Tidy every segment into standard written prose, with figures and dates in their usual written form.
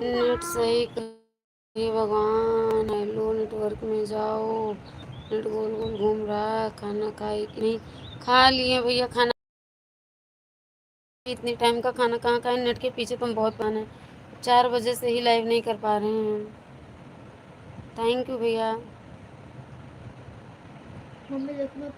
Net सही करिए भगवान। हेलो, नेटवर्क में जाओ। नेट गोल गोल घूम रहा है। खाना खाए कि नहीं? खा लिए भैया खाना। इतनी टाइम का खाना कहाँ खाए? नेट के पीछे तुम बहुत पाना है। 4 बजे से ही लाइव नहीं कर पा रहे हैं। थैंक यू भैया। मम्मी देखना।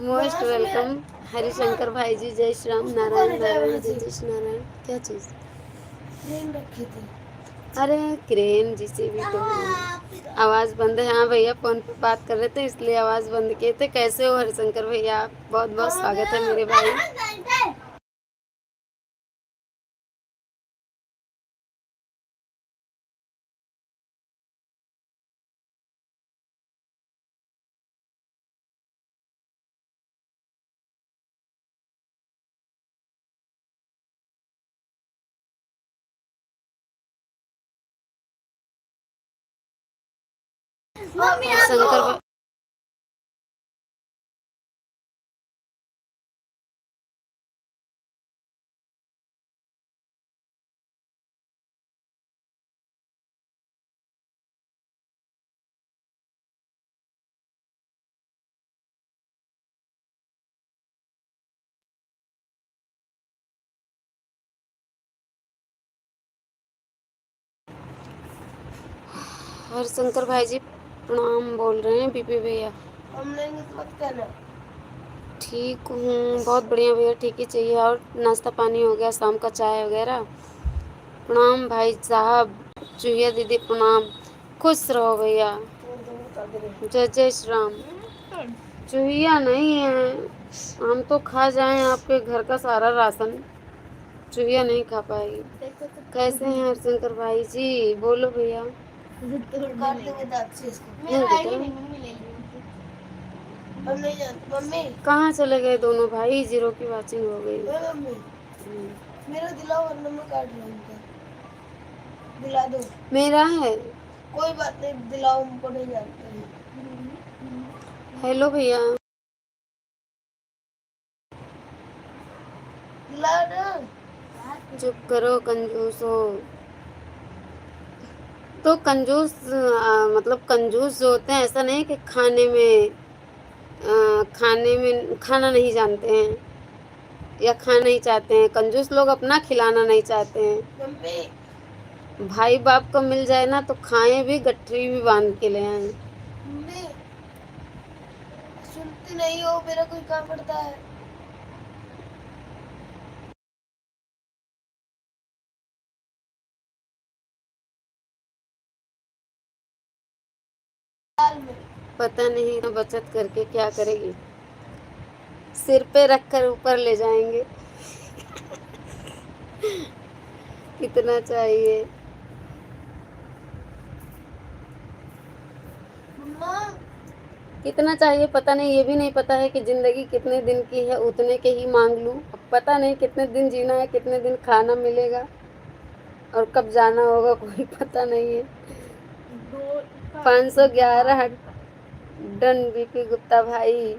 मोस्ट वेलकम हरिशंकर भाई जी। जय श्री राम। नारायण नारायण जय जय श्री नारायण। क्या चीज़? क्रेन रखे थे। अरे क्रेन जिसे भी तो आवाज़ बंद है। हाँ भैया, फ़ोन पे बात कर रहे थे इसलिए आवाज़ बंद किए थे। कैसे हो हरिशंकर भैया? बहुत बहुत स्वागत है मेरे भाई। हरिशंकर हरशंकर भाई जी प्रणाम बोल रहे हैं बीपी भैया। मत कहना। ठीक हूँ, बहुत बढ़िया भैया, ठीक ही चाहिए। और नाश्ता पानी हो गया, शाम का चाय वगैरह? प्रणाम भाई साहब। चूहिया दीदी प्रणाम। खुश रहो भैया। जय जय श्री राम। चूहिया नहीं है, हम तो खा जाएं आपके घर का सारा राशन, चूहिया नहीं खा पाएगी। कैसे हैं हरशंकर भाई जी? बोलो भैया। मम्मी कहाँ चले गए दोनों भाई? जीरो की वाचिंग हो गई। मेरा दिलाओ वरना मैं काट लूंगा। दिला दो। मेरा है। कोई बात नहीं, दिलाओ, हमको नहीं जानते हैं। हेलो भैया। दिला ना। चुप करो कंजूस हो। तो कंजूस मतलब कंजूस जो होते हैं, ऐसा नहीं कि खाने में खाना नहीं जानते हैं या खाना नहीं चाहते हैं। कंजूस लोग अपना खिलाना नहीं चाहते हैं। मम्मी भाई बाप को मिल जाए ना तो खाएं भी, गठरी भी बांध के ले आए। मम्मी सुनती नहीं हो, मेरा कोई काम पड़ता है। पता नहीं ना बचत करके क्या करेगी। सिर पे रख कर ऊपर ले जाएंगे। कितना चाहिए? मम्मा कितना चाहिए पता नहीं, ये भी नहीं पता है कि जिंदगी कितने दिन की है, उतने के ही मांग लूं। अब पता नहीं कितने दिन जीना है, कितने दिन खाना मिलेगा और कब जाना होगा, कोई पता नहीं है। 511 डन बीपी गुप्ता भाई।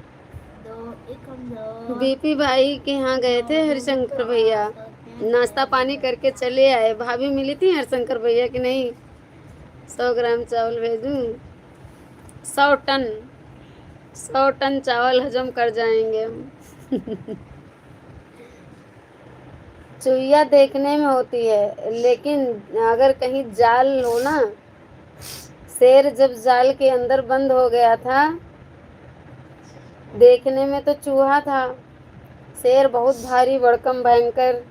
बीपी भाई के यहाँ गए थे हरिशंकर भैया, नाश्ता पानी करके चले आए। भाभी मिली थी हरिशंकर भैया की नहीं? 100 ग्राम चावल भेजूं? 100 टन, 100 टन चावल हजम कर जाएंगे हम। चुहिया देखने में होती है, लेकिन अगर कहीं जाल हो ना, शेर जब जाल के अंदर बंद हो गया था, देखने में तो चूहा था। शेर बहुत भारी भड़कम भयंकर,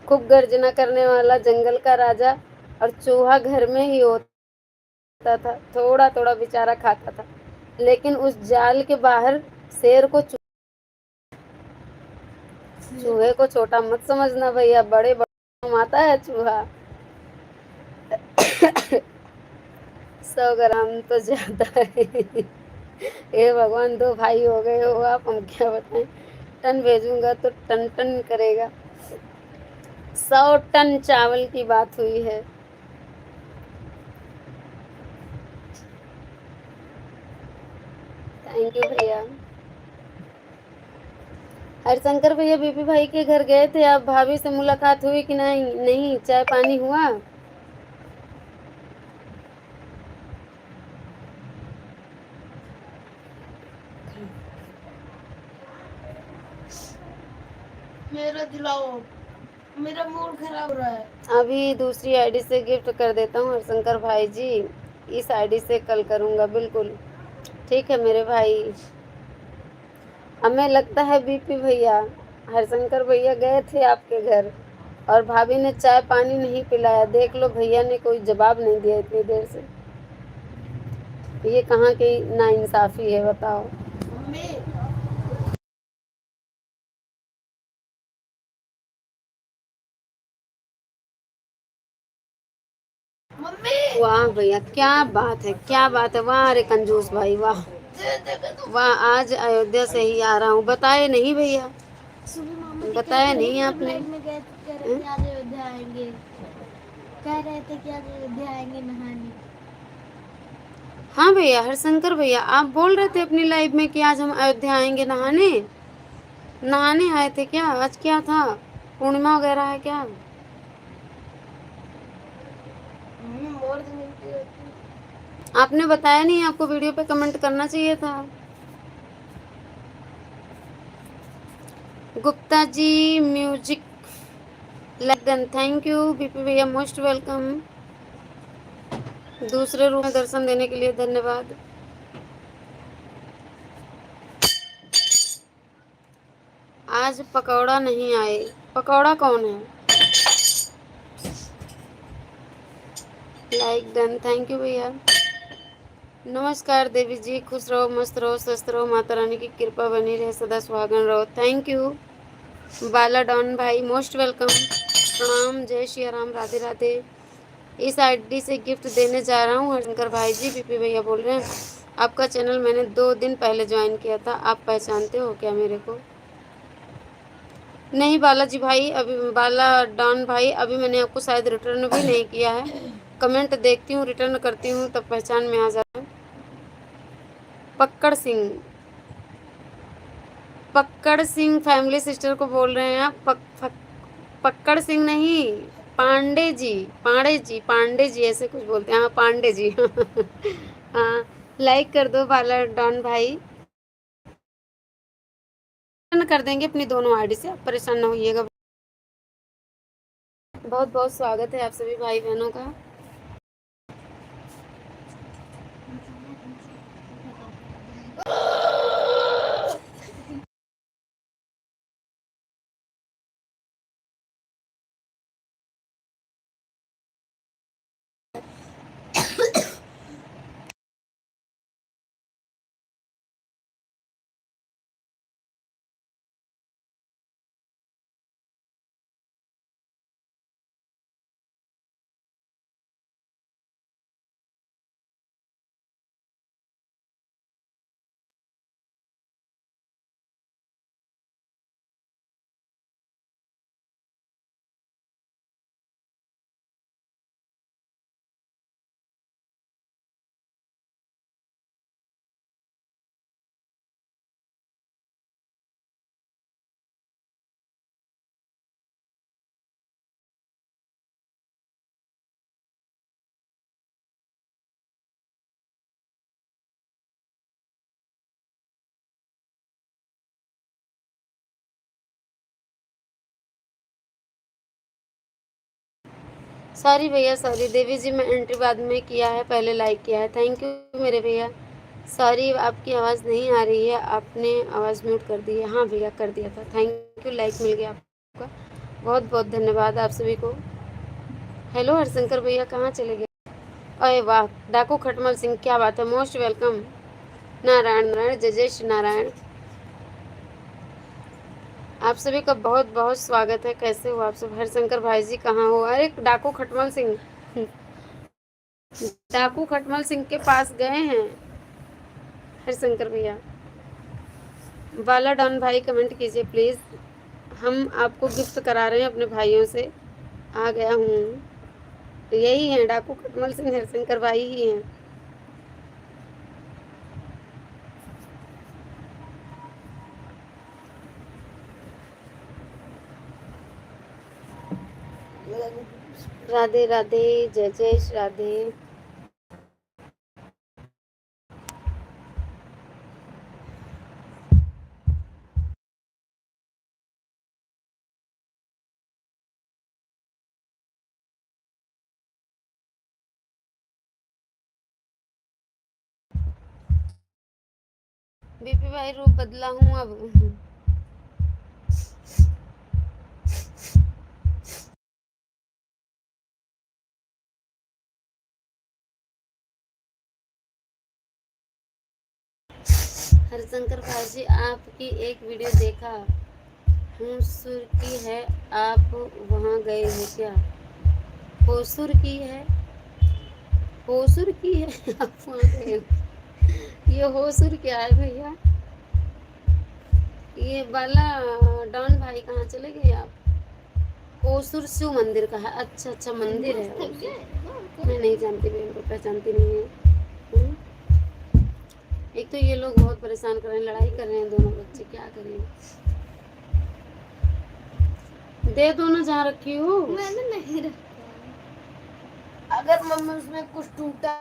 खूब गर्जना करने वाला, जंगल का राजा। और चूहा घर में ही होता था, थोड़ा थोड़ा बेचारा खाता था। लेकिन उस जाल के बाहर शेर को चूहे को छोटा मत समझना भैया, बड़े बड़े आता है चूहा। 100 ग्राम तो ज्यादा है। हे भगवान, 2 भाई हो गए हो आप, हम क्या बताएं। टन भेजूंगा तो टन टन करेगा। 100 टन चावल की बात हुई है। थैंक यू भैया। हरिशंकर भैया बीपी भाई के घर गए थे आप? भाभी से मुलाकात हुई कि नहीं? नहीं, चाय पानी हुआ? मेरा दिलाओ, मेरा मूड खराब हो रहा है। अभी दूसरी आईडी से गिफ्ट कर देता हूँ हरिशंकर भाई जी, इस आईडी से कल करूँगा बिल्कुल। ठीक है मेरे भाई। हमें लगता है बीपी भैया हरिशंकर भैया गए थे आपके घर और भाभी ने चाय पानी नहीं पिलाया। देख लो भैया ने कोई जवाब नहीं दिया इतनी देर से। ये कहाँ की नाइंसाफी है बताओ। मम्मी वाह भैया, क्या बात है, क्या बात है। वाह अरे कंजूस भाई, वाह वाह। आज अयोध्या से ही आ रहा हूँ, बताए नहीं भैया? बताया नहीं आपने? अयोध्या आएंगे, कह रहे थे कि आज अयोध्या आएंगे नहाने। हाँ भैया, हरशंकर भैया आप बोल रहे थे अपनी लाइव में कि आज हम अयोध्या आएंगे नहाने। नहाने आए थे क्या? आज क्या था, पूर्णिमा वगैरह है क्या? आपने बताया नहीं, आपको वीडियो पे कमेंट करना चाहिए था। गुप्ता जी म्यूजिक लगन, थैंक यू बीपी भैया, मोस्ट वेलकम। दूसरे रूम में दर्शन देने के लिए धन्यवाद। आज पकौड़ा नहीं आए। पकौड़ा कौन है? लाइक डन, थैंक यू भैया। नमस्कार देवी जी, खुश रहो, मस्त रहो, स्वस्थ रहो, माता रानी की कृपा बनी रहे, सदा सुहागन रहो। थैंक यू बाला डॉन भाई, मोस्ट वेलकम, प्रणाम, जय श्री राम, राधे राधे। इस आईडी से गिफ्ट देने जा रहा हूँ हरिशंकर भाई जी। पीपी भैया बोल रहे हैं आपका चैनल मैंने 2 दिन पहले ज्वाइन किया था, आप पहचानते हो क्या मेरे को? नहीं बालाजी भाई, अभी बाला डॉन भाई, अभी मैंने आपको शायद रिटर्न भी नहीं किया है। कमेंट देखती हूँ, रिटर्न करती हूँ, तब पहचान में आ जाता है। पक्कड़ सिंह, पक्कड़ सिंह फैमिली सिस्टर को बोल रहे हैं आप? पक्कड़ सिंह नहीं, पांडे जी, पांडे जी ऐसे कुछ बोलते हैं। हाँ पांडे जी। हाँ, लाइक कर दो बाला डॉन भाई, कर देंगे अपनी दोनों आईडी से, आप परेशान ना होइएगा। बहुत बहुत स्वागत है आप सभी भाई बहनों का। सॉरी भैया सॉरी, देवी जी मैं एंट्री बाद में किया है, पहले लाइक किया है। थैंक यू मेरे भैया। सॉरी आपकी आवाज़ नहीं आ रही है, आपने आवाज़ म्यूट कर दी है। हाँ भैया कर दिया था, थैंक यू, लाइक मिल गया आपका, बहुत बहुत धन्यवाद आप सभी को। हेलो हरशंकर भैया, कहाँ चले गए? अरे वाह, डाकू खटमल सिंह, क्या बात है, मोस्ट वेलकम। नारायण नारायण, जय जय श्री नारायण। आप सभी का बहुत बहुत स्वागत है। कैसे हो आप सब? हरशंकर भाई जी कहाँ हो? अरे डाकू खटमल सिंह, डाकू खटमल सिंह के पास गए हैं हरशंकर भैया। बाला डॉन भाई कमेंट कीजिए प्लीज़, हम आपको गिफ्ट करा रहे हैं अपने भाइयों से। आ गया हूँ, यही हैं डाकू खटमल सिंह, हरशंकर भाई ही हैं। राधे राधे, जय जय श्री राधे। बीपी भाई रूप बदला हूँ अब। हरशंकर भाई जी आपकी एक वीडियो देखा हूँ, सुर की है, आप वहाँ गए हो क्या? होसुर की है, होसुर की है, आप वहाँ गए हो? ये होसुर क्या है भैया? ये वाला डॉन भाई कहाँ चले गए आप? होसुर शिव मंदिर का है। अच्छा अच्छा मंदिर है, मैं नहीं जानती, मैं इनको पहचानती नहीं है। एक तो ये लोग बहुत परेशान कर रहे हैं, लड़ाई कर रहे हैं दोनों बच्चे, क्या करें? दे दो ना जहाँ रखी हो। मैंने नहीं रखा, अगर मम्मी उसमें कुछ टूटा।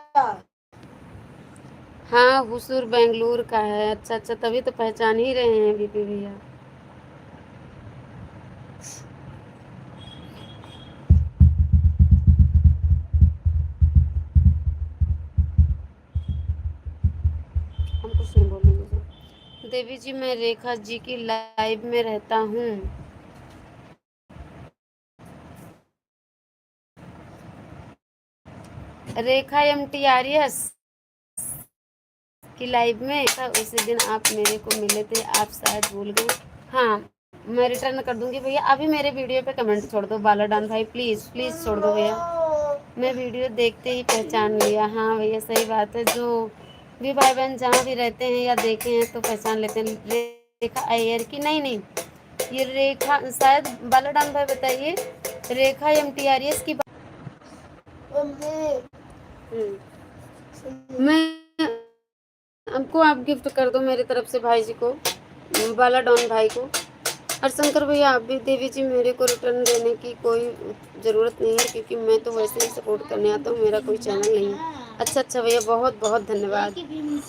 हाँ हुसूर बेंगलुरु का है। अच्छा अच्छा, तभी तो पहचान ही रहे हैं बीपी भैया। कुछ नहीं बोलूँगी। देवी जी मैं रेखा जी की लाइव में रहता हूँ। रेखा MTRS की लाइव में था, उसी दिन आप मेरे को मिले थे, आप शायद भूल गए। हाँ मैं रिटर्न कर दूंगी भैया। अभी मेरे वीडियो पे कमेंट छोड़ दो बाला डॉन भाई, प्लीज़ प्लीज़ छोड़ दो भैया। मैं वीडियो देखते ही पहचान लिया। हाँ भैया सही बात है, जो भी भाई बहन जहाँ भी रहते हैं या देखे हैं तो पहचान लेते हैं। रेखा अय्यर की नहीं नहीं, ये रेखा शायद बाला डॉन भाई बताइए, रेखा MTRS की मैं आपको आप गिफ्ट कर दो मेरी तरफ से भाई जी को, बाला डॉन भाई को। और शंकर भैया आप भी, देवी जी मेरे को रिटर्न देने की कोई ज़रूरत नहीं है, क्योंकि मैं तो वैसे ही सपोर्ट करने आता हूँ, मेरा कोई चैनल नहीं है। अच्छा अच्छा भैया, बहुत बहुत धन्यवाद,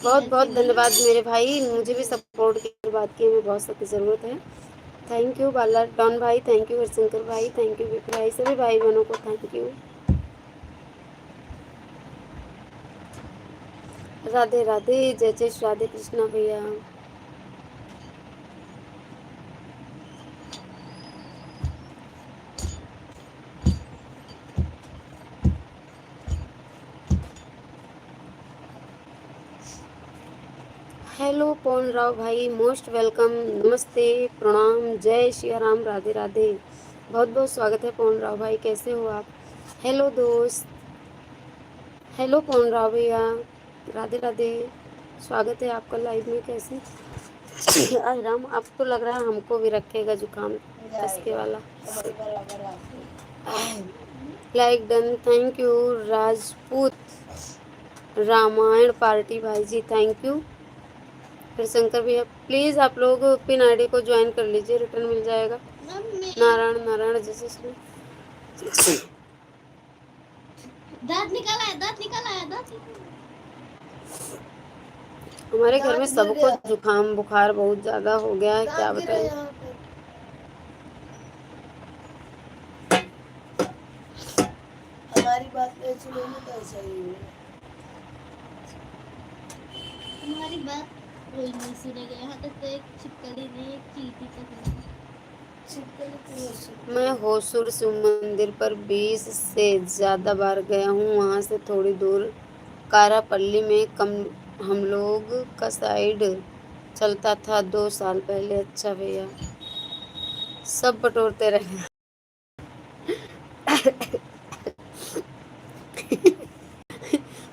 बहुत बहुत धन्यवाद मेरे भाई, मुझे भी सपोर्ट की बात की हमें बहुत सख्त ज़रूरत है। थैंक यू बाला डॉन भाई, थैंक यू हरशंकर भाई, थैंक यू विपी भाई, सभी भाई बहनों को थैंक यू। राधे राधे, जय जय श्री राधे कृष्णा भैया। हेलो पवन राव भाई, मोस्ट वेलकम, नमस्ते, प्रणाम, जय श्री राम, राधे राधे, बहुत बहुत स्वागत है पवन राव भाई, कैसे हो आप? हेलो दोस्त, हेलो पवन राव भैया, राधे राधे, स्वागत है आपका लाइव में। कैसे आज राम, आपको लग रहा है हमको भी रखेगा जुकाम इसके वाला। Like done, thank you Rajput Ramayan party भाई जी, थैंक यू। फिर शंकर भैया प्लीज़ आप लोग पिन आईडी को ज्वाइन कर लीजिए, रिटर्न मिल जाएगा। नारायण नारायण जैसे दांत निकाला है, दांत निकाला है, दांत हमारे घर में सबको जुकाम बुखार बहुत ज़्यादा हो गया है, क्या बताएं। हमारी बात सुनेंगे तो ऐसा ही होगा। हमारी बात कोई नहीं सुनेगा, यहाँ तक तो एक छिपकली ने एक चींटी पकड़ी। मैं होसुर शिव मंदिर पर 20 से ज़्यादा बार गया हूँ, वहाँ से थोड़ी दूर कारापल्ली में हम लोग का साइड चलता था 2 साल पहले। अच्छा भैया, सब बटोरते रहे।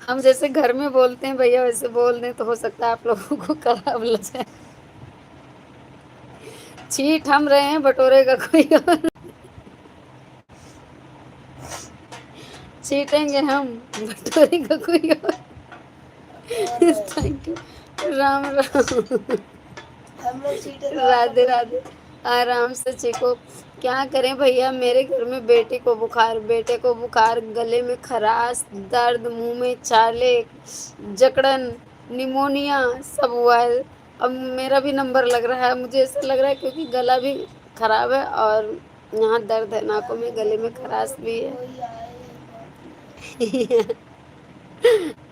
हम जैसे घर में बोलते हैं भैया वैसे बोल दें तो हो सकता है आप लोगों को खराब लग जाए। चीट हम रहे हैं, बटोरेगा कोई और। चीटेंगे हम, बटोरेगा कोई और। थैंक यू, राम राम, राधे राधे, आराम से चीखो। क्या करें भैया, मेरे घर में बेटे को बुखार, गले में खराश, दर्द, मुंह में छाले, जकड़न, निमोनिया सब हुआ है। अब मेरा भी नंबर लग रहा है, मुझे ऐसा लग रहा है क्योंकि गला भी खराब है और यहाँ दर्द है नाकों में, गले में खराश भी है।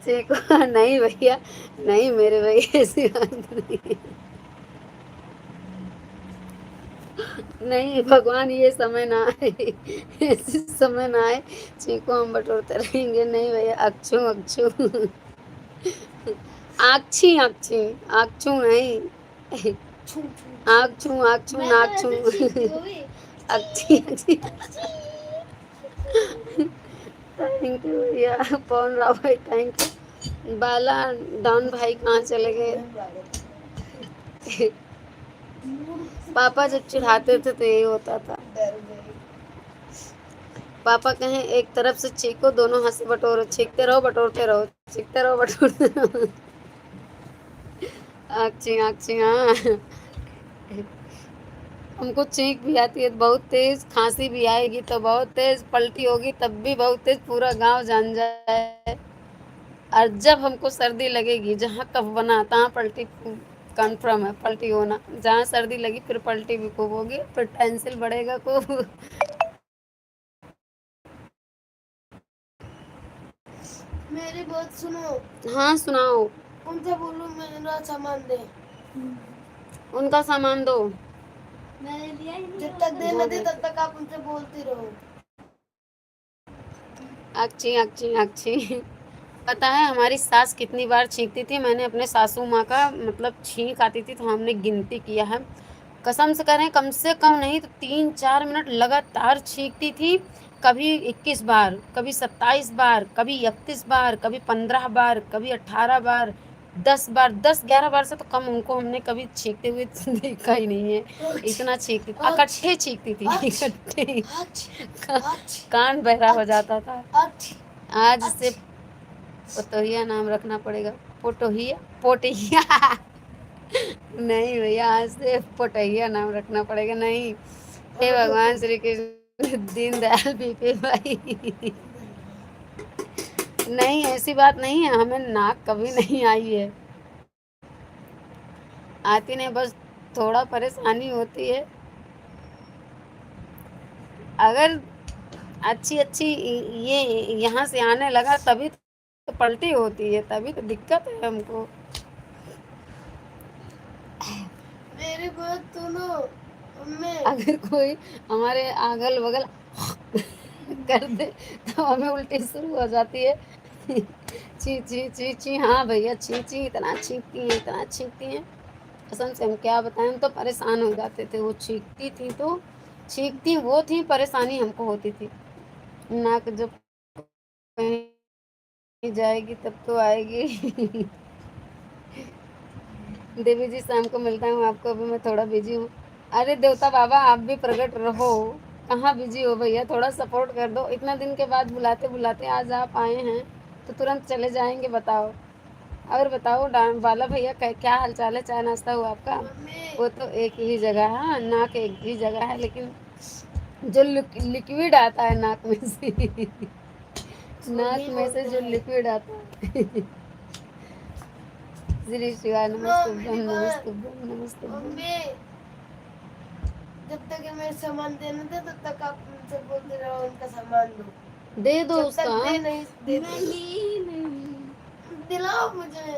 चीखो नहीं भैया, नहीं मेरे भैया ऐसी बात नहीं है। नहीं भगवान ये समय ना आए, ऐसे समय ना आए, चीखो हम बटोरते रहेंगे। नहीं भैया, अक्षू अक्षू, आक्षी आक्षी, आक्षू नहीं, आक्षू आक्षू नाक्षू, अक्षी अक्षी। थैंक यू भैया पवन राव भाई, थैंक यू। बाला डॉन भाई कहाँ चले गए? पापा जब चिढ़ाते थे तो यही होता था। पापा कहें एक तरफ से चीखो, दोनों हाथ से बटोरो, चीखते रहो बटोरते रहो, चीखते रहो बटोरते रहो। आक्षी आक्षी हाँ, हमको चीख भी आती है बहुत तेज, खांसी भी आएगी तो बहुत तेज, पलटी होगी तब भी बहुत तेज, पूरा गांव जान जाए। और जब हमको सर्दी लगेगी, जहाँ कफ बना तहाँ पलटी कन्फर्म है, पलटी होना। जहाँ सर्दी लगी फिर पलटी भी खूब होगी, फिर टेंसिल बढ़ेगा खूब। मेरी बात सुनो। हाँ सुनाओ। उनसे बोलूं मेरा सामान दे। उनका सामान दो। मैंने लिया ही नहीं। जब तक दे न दे तब तक आप उनसे बोलती रहो। अच्छी अच्छी अच्छी। पता है हमारी सास कितनी बार छींकती थी। मैंने अपने सासू माँ का मतलब छींक आती थी तो हमने गिनती किया है, कसम से कम नहीं तो 3-4 मिनट लगातार छींकती थी। कभी 21 बार, कभी 27 बार, कभी 31 बार, कभी 15 बार, कभी 18 बार, 10 बार, 10-11 बार से तो कम उनको हमने कभी छींकते हुए देखा ही नहीं है। इतना छींकती थी, इकट्ठे छींकती थी, इकट्ठे। कान बहरा हो जाता था। आज से पोतोहिया नाम रखना पड़ेगा। पोटोहिया, पोटहिया। नहीं भैया, आज से पोटहिया नाम रखना पड़ेगा। नहीं, हे भगवान श्री कृष्ण दीनदयाल बीपी भाई। नहीं, ऐसी बात नहीं है, हमें नाक कभी नहीं आई है। आती नहीं, बस थोड़ा परेशानी होती है। अगर अच्छी अच्छी ये यहाँ से आने लगा तभी तो पलटी होती है, तभी तो दिक्कत है हमको। मेरी बात सुनो। अगर कोई हमारे अगल बगल कर दे तो हमें उल्टी शुरू हो जाती है। ची ची ची ची, हाँ भैया, ची ची इतना छींकती हैं, इतना छींकती हैं, कसम से हम क्या बताएं। हम तो परेशान हो जाते थे। वो छींकती थी तो छींकती वो थी, परेशानी हमको होती थी। नाक जब कहीं जाएगी तब तो आएगी। देवी जी, शाम को मिलता हूँ आपको, अभी मैं थोड़ा बिजी हूँ। अरे देवता बाबा, आप भी प्रकट रहो। कहाँ बिजी हो भैया, थोड़ा सपोर्ट कर दो। इतना दिन के बाद बुलाते बुलाते आज आप आए हैं तो तुरंत चले जाएंगे, बताओ। और बताओ बाला भैया, क्या हाल चाल है? चाय नाश्ता हुआ आपका? वो तो एक ही जगह है, नाक एक ही जगह है, लेकिन जो लिक्विड आता है नाक में से नाक में से जो लिक्विड आता है। श्री शिवाय नमस्तुभ्यं नमस्तुभ्यं नमस्तुभ्यं। जब तक मैं सामान देने दे तब तक आप उनसे बोलते रहो उनका सामान दो। दे दो उसका। दे नहीं, दे नहीं दिलाओ मुझे।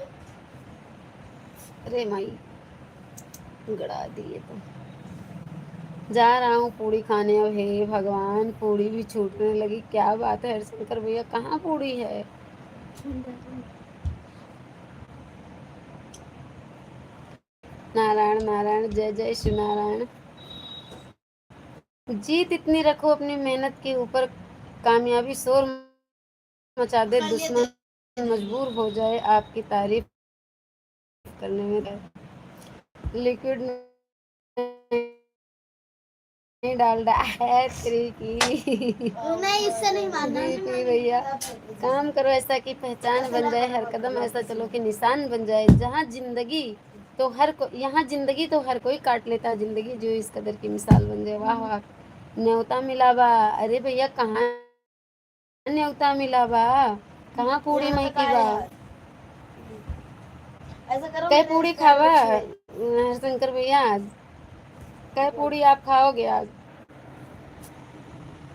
अरे माई, गड़ा दिए तो। जा रहा हूँ पूड़ी खाने। अब हे भगवान, पूड़ी भी छूटने लगी। क्या बात है हरिशंकर भैया, कहाँ पूड़ी है? नारायण नारायण, जय जय श्री नारायण। जीत इतनी रखो अपनी मेहनत के ऊपर, कामयाबी शोर मचा दे, दुश्मन मजबूर हो जाए आपकी तारीफ करने में। लिक्विड नहीं डालडा है तेरी की। नहीं, इससे नहीं मानना भैया, काम करो ऐसा कि पहचान बन जाए, हर कदम ऐसा चलो कि निशान बन जाए। जहाँ जिंदगी तो यहाँ जिंदगी तो हर कोई काट लेता है, जिंदगी जो इस कदर की मिसाल बन जाए। वाह वाह, न्योता मिला बा। अरे भैया, कहाँ न्योता मिला बा? कहाँ पूरी नहीं की बा? कै पूरी खावा हरशंकर भैया? कै पूरी आप खाओगे आज?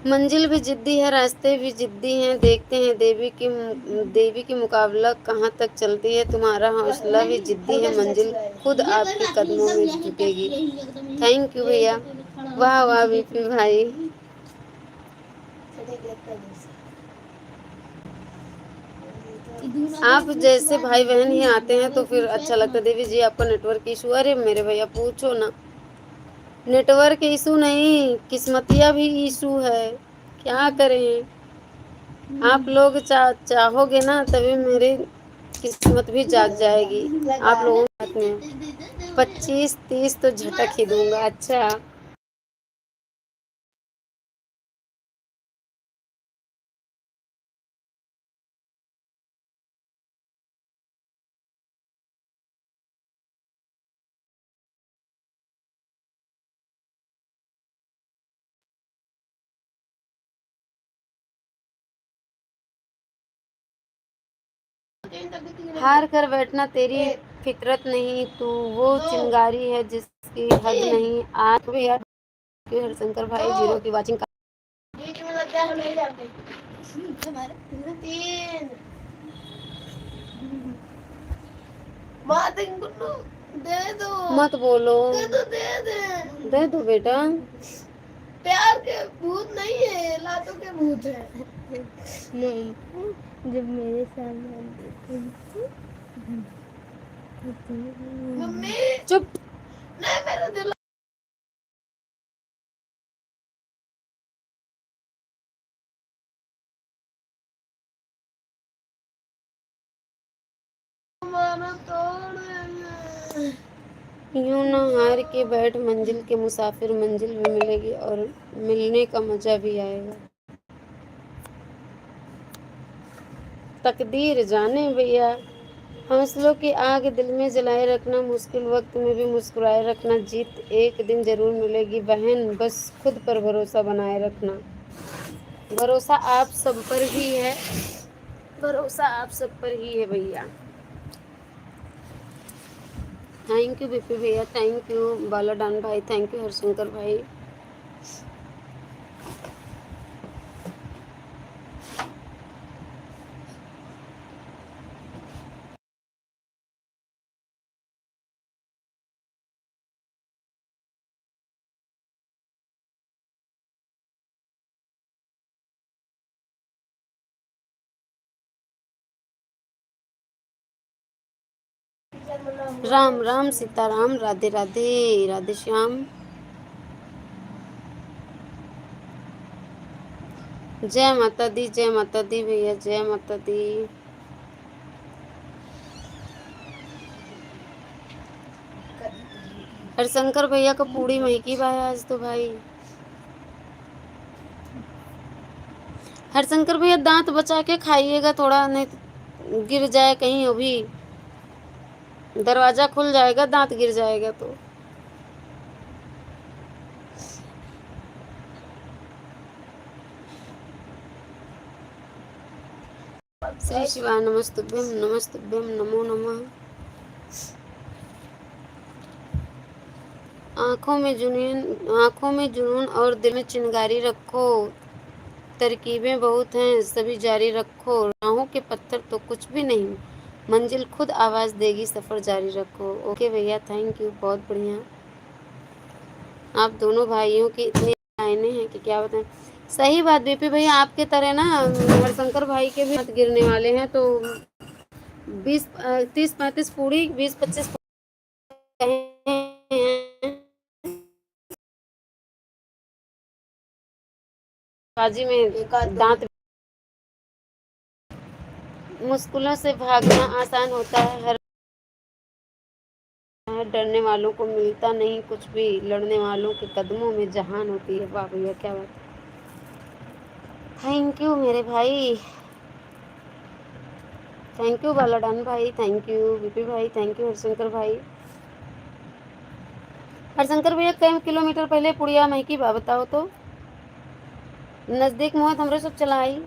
मंजिल भी जिद्दी है, रास्ते भी जिद्दी हैं। देखते हैं देवी की मुकाबला कहाँ तक चलती है। तुम्हारा हौसला भी जिद्दी है, मंजिल खुद आपके कदमों में झुकेगी। थैंक यू भैया। वाह वाह बीपी भाई। आप जैसे भाई बहन ही आते हैं तो फिर अच्छा लगता है। देवी जी, आपका नेटवर्क इशू? अरे मेरे भैया पूछो ना, नेटवर्क इशू नहीं, किस्मतिया भी इशू है। क्या करें? आप लोग चाहोगे ना तभी मेरी किस्मत भी जाग जाएगी। आप लोगों के हाथ में 25-30 तो झटक ही दूंगा। अच्छा, हार कर बैठना तेरी फितरत नहीं, तू वो चिंगारी है जिसकी हद नहीं। आज भी यार हरशंकर भाई जीरो की वाचिंग का बात गुन्नू दे दो, मत बोलो, दे दो बेटा। प्यार के भूत नहीं है, लातों के भूत है। नहीं, जब मेरे सामने मम्मी चुप। नहीं, मेरा दिल माना तोड़ देंगे। यूं ना हार के बैठ, मंजिल के मुसाफिर मंजिल भी मिलेगी और मिलने का मजा भी आएगा। तकदीर जाने भैया। हौसलों की आग दिल में जलाए रखना, मुश्किल वक्त में भी मुस्कुराए रखना। जीत एक दिन जरूर मिलेगी बहन, बस खुद पर भरोसा बनाए रखना। भरोसा आप सब पर ही है, भरोसा आप सब पर ही है भैया। थैंक यू बीपी भैया, थैंक यू बालाडान भाई, थैंक यू हरशंकर भाई। राम राम, सीताराम, राधे राधे, राधे श्याम। जय माता दी, जय माता दी भैया, जय माता दी। हरशंकर भैया को पूरी महकी भाई आज तो भाई। हरशंकर भैया दांत बचा के खाइएगा थोड़ा, नहीं तो गिर जाए कहीं। अभी दरवाजा खुल जाएगा, दांत गिर जाएगा तो। श्री शिवाय नमस्तुभ्यम, नमस्तुभ्यम, नमो नमः। आंखों में जुनून और दिल में चिंगारी रखो। तरकीबें बहुत हैं, सभी जारी रखो। राहों के पत्थर तो कुछ भी नहीं, मंजिल खुद आवाज देगी, सफर जारी रखो। ओके भैया, थैंक यू, बहुत बढ़िया। आप दोनों भाइयों की इतनी लाइनें हैं कि क्या बताएं। सही बात बीपी भैया, आपके तरह ना हरशंकर भाई के भी हाथ गिरने वाले हैं, तो 30-35 पूरी, 20-25 बाजी में दांत। मुश्किलों से भागना आसान होता है, हर डरने वालों को मिलता नहीं कुछ भी, लड़ने वालों के कदमों में जहान होती है। वाह भैया, क्या बात। थैंक यू मेरे भाई, थैंक यू बालाडान भाई, थैंक यू बीपी भाई, थैंक यू हरशंकर भाई। हरशंकर भैया कई किलोमीटर पहले पुड़िया महकी बा बताओ तो। नजदीक मुहत हमरे सब चलाई।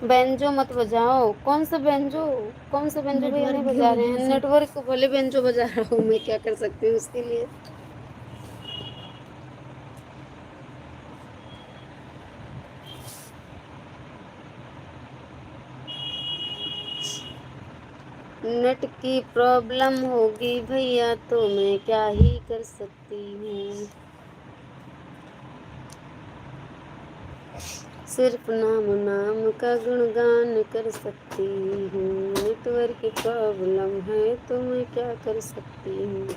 बेंजो मत बजाओ। कौन सा बेंजो, कौन सा बेंजो भैया नहीं बजा रहे हैं। नेटवर्क को भले बेंजो बजा रहा हूँ, मैं क्या कर सकती हूँ उसके लिए। नेट की प्रॉब्लम होगी भैया, तो मैं क्या ही कर सकती हूँ। सिर्फ नाम नाम का गुणगान कर सकती हूँ। नेटवर्क की प्रॉब्लम है तो मैं क्या कर सकती हूँ।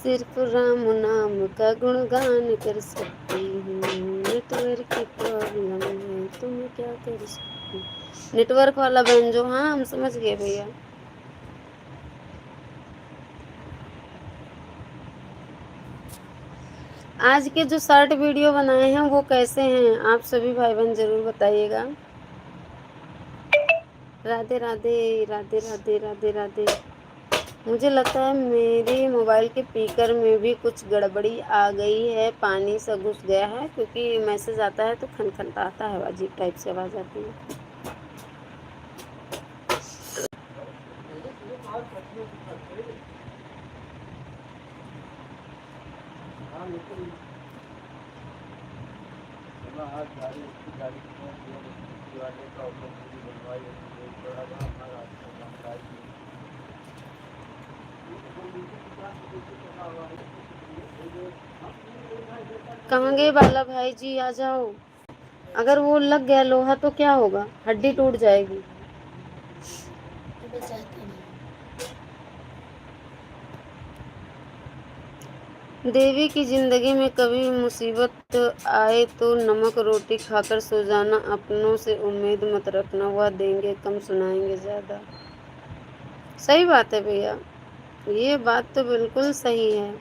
सिर्फ राम नाम का गुणगान कर सकती हूँ। नेटवर्क की प्रॉब्लम है तो मैं क्या कर सकती हूँ। नेटवर्क वाला बेंजो, हाँ हम समझ गए भैया। आज के जो शॉर्ट वीडियो बनाए हैं वो कैसे हैं, आप सभी भाई बहन जरूर बताइएगा। राधे राधे, राधे राधे, राधे राधे। मुझे लगता है मेरे मोबाइल के स्पीकर में भी कुछ गड़बड़ी आ गई है, पानी सा घुस गया है, क्योंकि मैसेज आता है तो खनखनाता है, अजीब टाइप से आवाज़ आती है। कहाँ गए बाला भाई जी, आ जाओ। अगर वो लग गया लोहा तो क्या होगा, हड्डी टूट जाएगी। देवी की जिंदगी में कभी मुसीबत आए तो नमक रोटी खाकर सो जाना, अपनों से उम्मीद मत रखना, वह देंगे कम सुनाएंगे ज्यादा। सही बात है भैया, ये बात तो बिल्कुल सही है।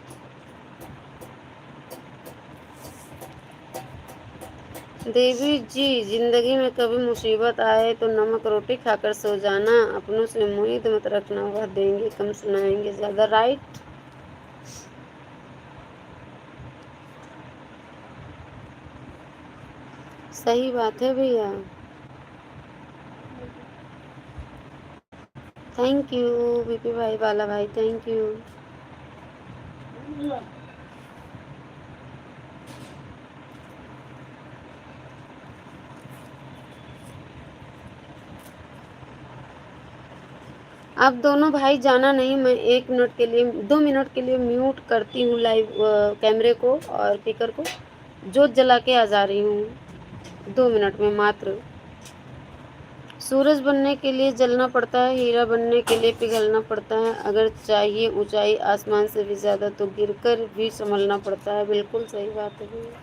देवी जी जिंदगी में कभी मुसीबत आए तो नमक रोटी खाकर सो जाना, अपनों से उम्मीद मत रखना, वह देंगे कम सुनाएंगे ज्यादा। राइट, सही बात है भैया। थैंक यू बीपी भाई, बाला भाई, थैंक यू। आप दोनों भाई जाना नहीं, मैं 1 मिनट के लिए 2 मिनट के लिए म्यूट करती हूँ लाइव कैमरे को और स्पीकर को, जोत जला के आ जा रही हूँ 2 मिनट में मात्र। सूरज बनने के लिए जलना पड़ता है, हीरा बनने के लिए पिघलना पड़ता है, अगर चाहिए ऊंचाई आसमान से भी ज़्यादा तो गिरकर भी संभलना पड़ता है। बिल्कुल सही बात है भैया।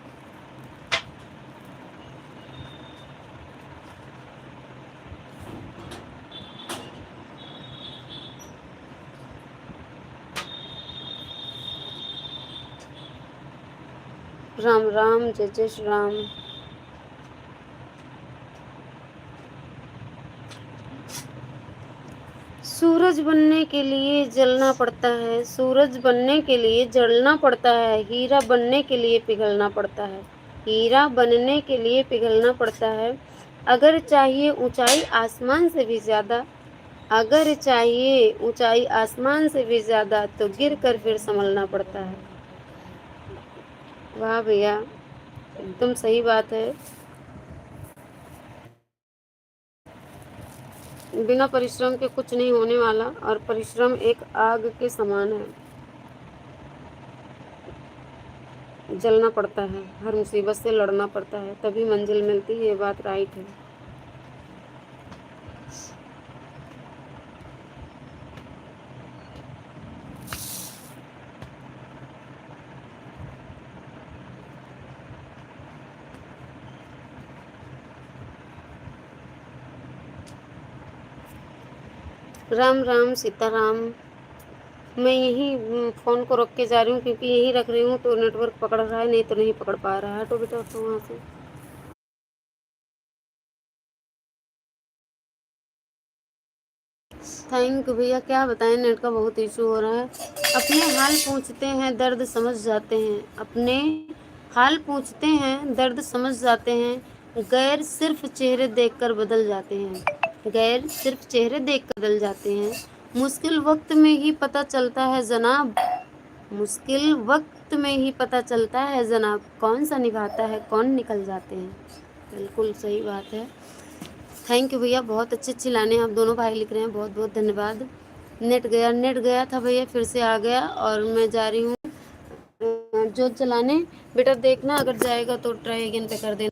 राम राम, जय जय श्री राम। सूरज बनने के लिए जलना पड़ता है, सूरज बनने के लिए जलना पड़ता है, हीरा बनने के लिए पिघलना पड़ता है, हीरा बनने के लिए पिघलना पड़ता है, अगर चाहिए ऊंचाई आसमान से भी ज़्यादा, अगर चाहिए ऊंचाई आसमान से भी ज़्यादा तो गिर कर फिर संभलना पड़ता है। वाह भैया, एकदम सही बात है। बिना परिश्रम के कुछ नहीं होने वाला, और परिश्रम एक आग के समान है, जलना पड़ता है, हर मुसीबत से लड़ना पड़ता है, तभी मंजिल मिलती है। ये बात राइट है। राम राम, सीताराम। मैं यहीं फ़ोन को रख के जा रही हूँ, क्योंकि यहीं रख रही हूँ तो नेटवर्क पकड़ रहा है, नहीं तो नहीं पकड़ पा रहा है। तो बेटा तो वहाँ से थैंक यू भैया। क्या बताएं, नेट का बहुत इशू हो रहा है। अपने हाल पूछते हैं दर्द समझ जाते हैं, अपने हाल पूछते हैं दर्द समझ जाते हैं, गैर सिर्फ चेहरे देखकर बदल जाते हैं, गैर सिर्फ चेहरे देखकर बदल जाते हैं, मुश्किल वक्त में ही पता चलता है जनाब, मुश्किल वक्त में ही पता चलता है जनाब, कौन सा निभाता है कौन निकल जाते हैं। बिल्कुल सही बात है। थैंक यू भैया, बहुत अच्छी लाइनें आप दोनों भाई लिख रहे हैं, बहुत बहुत धन्यवाद। नेट गया था भैया, फिर से आ गया, और मैं जा रही हूँ जोत जलाने। बेटा देखना अगर जाएगा तो ट्राई अगेन पे कर देना।